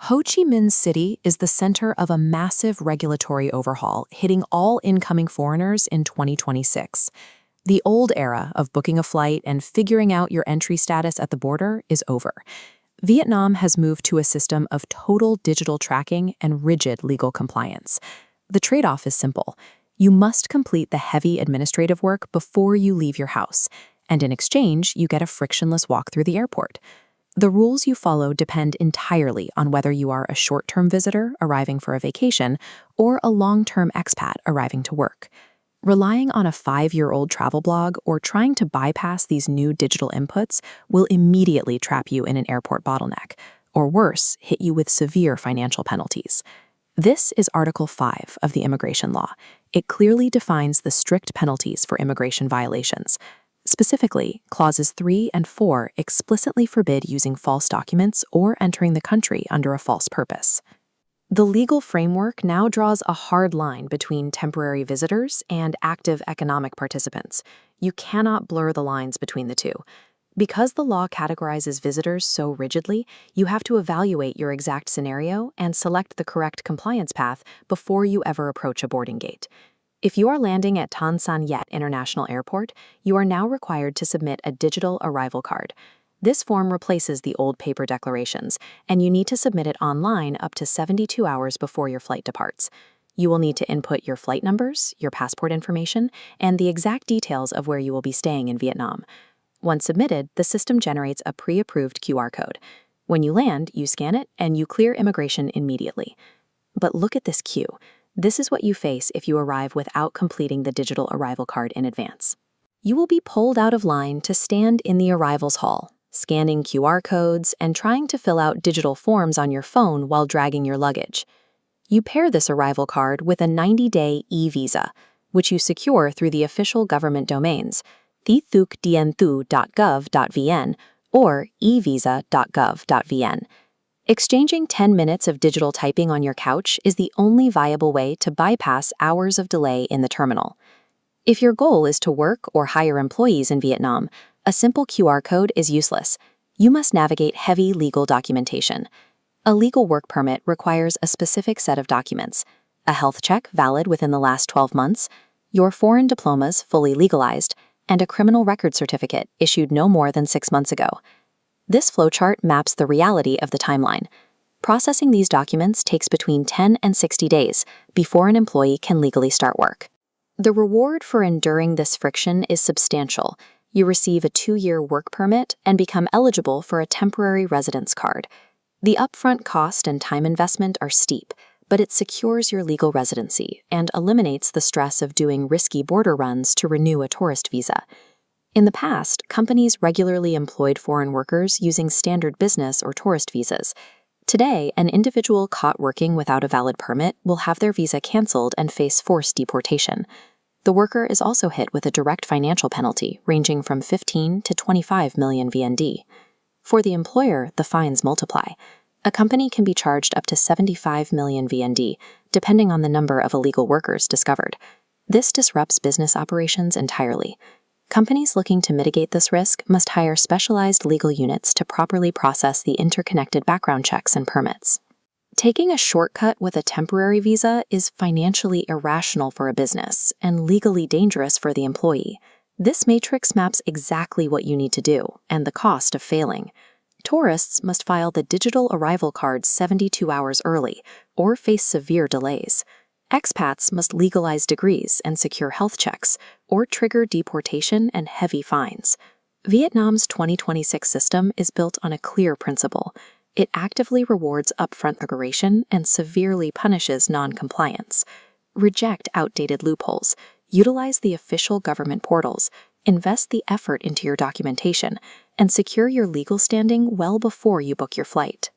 Ho Chi Minh City is the center of a massive regulatory overhaul hitting all incoming foreigners in 2026. The old era of booking a flight and figuring out your entry status at the border is over. Vietnam has moved to a system of total digital tracking and rigid legal compliance. The trade-off is simple. You must complete the heavy administrative work before you leave your house, and in exchange, you get a frictionless walk through the airport. The rules you follow depend entirely on whether you are a short-term visitor arriving for a vacation or a long-term expat arriving to work. Relying on a 5-year-old travel blog or trying to bypass these new digital inputs will immediately trap you in an airport bottleneck, or worse, hit you with severe financial penalties. This is Article 5 of the immigration law. It clearly defines the strict penalties for immigration violations. Specifically, Clauses 3 and 4 explicitly forbid using false documents or entering the country under a false purpose. The legal framework now draws a hard line between temporary visitors and active economic participants. You cannot blur the lines between the two. Because the law categorizes visitors so rigidly, you have to evaluate your exact scenario and select the correct compliance path before you ever approach a boarding gate. If you are landing at Tan Son Nhat International Airport, you are now required to submit a digital arrival card. This form replaces the old paper declarations, and you need to submit it online up to 72 hours before your flight departs. You will need to input your flight numbers, your passport information, and the exact details of where you will be staying in Vietnam. Once submitted, the system generates a pre-approved QR code. When you land, you scan it, and you clear immigration immediately. But look at this queue. This is what you face if you arrive without completing the digital arrival card in advance. You will be pulled out of line to stand in the arrivals hall, scanning QR codes and trying to fill out digital forms on your phone while dragging your luggage. You pair this arrival card with a 90-day e-visa, which you secure through the official government domains, thithucdienthu.gov.vn or evisa.gov.vn. Exchanging 10 minutes of digital typing on your couch is the only viable way to bypass hours of delay in the terminal. If your goal is to work or hire employees in Vietnam, a simple QR code is useless. You must navigate heavy legal documentation. A legal work permit requires a specific set of documents: a health check valid within the last 12 months, your foreign diplomas fully legalized, and a criminal record certificate issued no more than 6 months ago. This flowchart maps the reality of the timeline. Processing these documents takes between 10 and 60 days before an employee can legally start work. The reward for enduring this friction is substantial. You receive a 2-year work permit and become eligible for a temporary residence card. The upfront cost and time investment are steep, but it secures your legal residency and eliminates the stress of doing risky border runs to renew a tourist visa. In the past, companies regularly employed foreign workers using standard business or tourist visas. Today, an individual caught working without a valid permit will have their visa canceled and face forced deportation. The worker is also hit with a direct financial penalty ranging from 15 to 25 million VND. For the employer, the fines multiply. A company can be charged up to 75 million VND, depending on the number of illegal workers discovered. This disrupts business operations entirely. Companies looking to mitigate this risk must hire specialized legal units to properly process the interconnected background checks and permits. Taking a shortcut with a temporary visa is financially irrational for a business and legally dangerous for the employee. This matrix maps exactly what you need to do and the cost of failing. Tourists must file the digital arrival card 72 hours early or face severe delays. Expats must legalize degrees and secure health checks, or trigger deportation and heavy fines. Vietnam's 2026 system is built on a clear principle. It actively rewards upfront preparation and severely punishes non-compliance. Reject outdated loopholes. Utilize the official government portals. Invest the effort into your documentation, and secure your legal standing well before you book your flight.